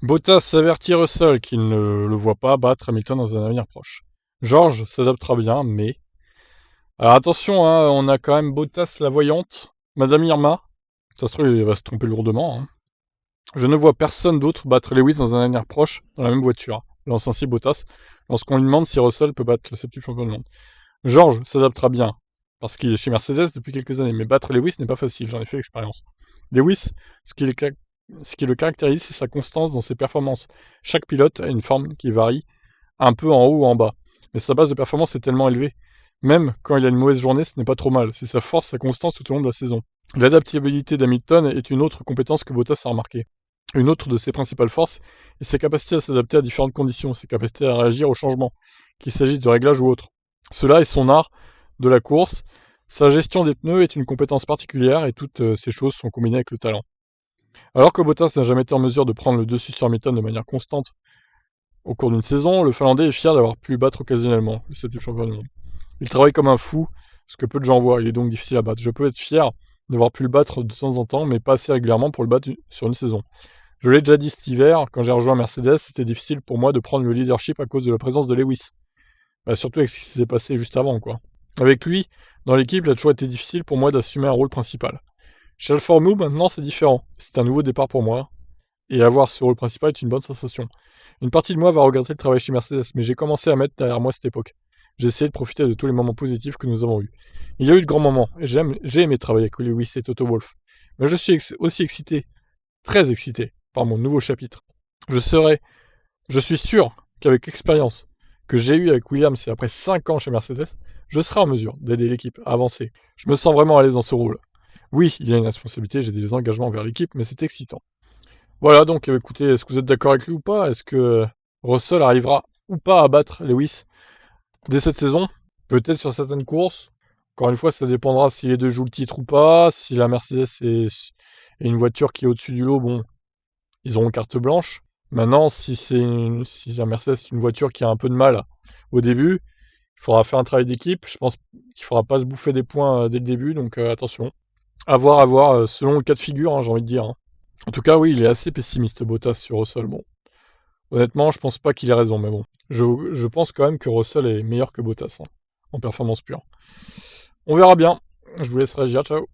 Bottas avertit Russell qu'il ne le voit pas battre Hamilton dans un avenir proche. George s'adaptera bien, mais... Alors attention, hein, on a quand même Bottas la voyante, Madame Irma. Ça se trouve, il va se tromper lourdement. Hein. Je ne vois personne d'autre battre Lewis dans un avenir proche dans la même voiture, lance ainsi Bottas, lorsqu'on lui demande si Russell peut battre le septuple champion du monde. George s'adaptera bien, parce qu'il est chez Mercedes depuis quelques années, mais battre Lewis n'est pas facile, j'en ai fait l'expérience. Lewis, ce qui le caractérise, c'est sa constance dans ses performances. Chaque pilote a une forme qui varie un peu en haut ou en bas, mais sa base de performance est tellement élevée. Même quand il a une mauvaise journée, ce n'est pas trop mal, c'est sa force, sa constance tout au long de la saison. L'adaptabilité d'Hamilton est une autre compétence que Bottas a remarquée. Une autre de ses principales forces est sa capacité à s'adapter à différentes conditions, ses capacités à réagir aux changements, qu'il s'agisse de réglage ou autre. Cela est son art de la course. Sa gestion des pneus est une compétence particulière et toutes ces choses sont combinées avec le talent. Alors que Bottas n'a jamais été en mesure de prendre le dessus sur Hamilton de manière constante au cours d'une saison, le Finlandais est fier d'avoir pu battre occasionnellement le septuple champion du monde. Il travaille comme un fou, ce que peu de gens voient, il est donc difficile à battre. Je peux être fier d'avoir pu le battre de temps en temps, mais pas assez régulièrement pour le battre sur une saison. Je l'ai déjà dit cet hiver, quand j'ai rejoint Mercedes, c'était difficile pour moi de prendre le leadership à cause de la présence de Lewis. Surtout avec ce qui s'est passé juste avant, quoi. Avec lui, dans l'équipe, il a toujours été difficile pour moi d'assumer un rôle principal. Chez Alfa Romeo, maintenant, c'est différent. C'est un nouveau départ pour moi, et avoir ce rôle principal est une bonne sensation. Une partie de moi va regretter le travail chez Mercedes, mais j'ai commencé à mettre derrière moi cette époque. J'ai essayé de profiter de tous les moments positifs que nous avons eus. Il y a eu de grands moments, et j'ai aimé travailler avec Lewis et Toto Wolff. Mais je suis aussi excité, très excité, par mon nouveau chapitre. Je serai, je suis sûr qu'avec l'expérience que j'ai eue avec Williams et après 5 ans chez Mercedes, je serai en mesure d'aider l'équipe à avancer. Je me sens vraiment à l'aise dans ce rôle. Oui, il y a une responsabilité, j'ai des engagements envers l'équipe, mais c'est excitant. Voilà, donc écoutez, est-ce que vous êtes d'accord avec lui ou pas? Est-ce que Russell arrivera ou pas à battre Lewis dès cette saison? Peut-être sur certaines courses. Encore une fois, ça dépendra si les deux jouent le titre ou pas. Si la Mercedes est une voiture qui est au-dessus du lot, bon, ils auront carte blanche. Maintenant, si la Mercedes est une voiture qui a un peu de mal au début, il faudra faire un travail d'équipe. Je pense qu'il ne faudra pas se bouffer des points dès le début, donc attention. À voir, selon le cas de figure, hein, j'ai envie de dire. Hein. En tout cas, oui, il est assez pessimiste, Bottas, sur Russell. Bon, honnêtement, je pense pas qu'il ait raison, mais bon. Je pense quand même que Russell est meilleur que Bottas, hein, en performance pure. On verra bien. Je vous laisse réagir, ciao.